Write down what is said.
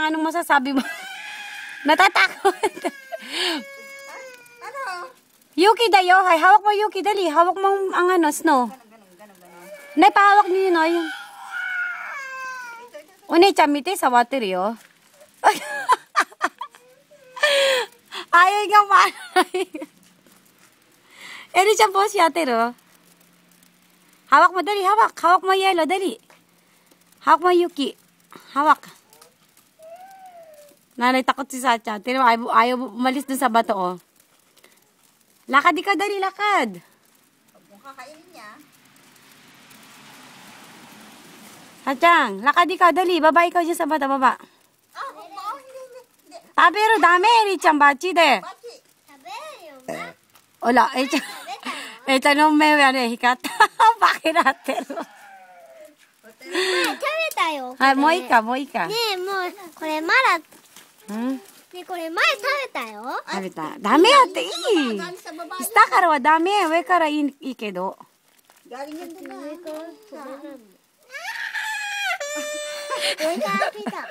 Hachang, anong masasabi mo? Natatakot. Ano? Yuki dayo, hay. Hawak mo Yuki, dali. Hawak mo ang ano, snow. Nay, pahawak niyo Noy. Unay-chan, mite sa water yo. Ayaw nga maanay. Eri-chan po siya, tero. Hawak mo, dali, hawak. Hawak mo yellow, dali. Hawak mo Yuki. Hawak. Nanay, takot si Sacha. Tino, ayaw umalis dun sa bato, oh. Lakad ikaw, dali, lakad. Huwag mong kakainin niya. Sachang, lakad ikaw, dali. Baba ikaw dyan sa bato, baba. Huwag mo. Hindi. Ah, pero dami, Eri-chan, bachi de. Bachi. Ola, Eri-chan. Eri-chan, no me vean, hikata. Bakit natin? 食べたよ。 Ah, mo ika, mo ika. ねえ、もう、これまだ、 Hmm? ねえ、これ前食べたよ。 Sabi ta, dami ate, i. Galing sa baba. Ista kara wa dami, we kara ikedo. Galing yun doon na. 上から来た。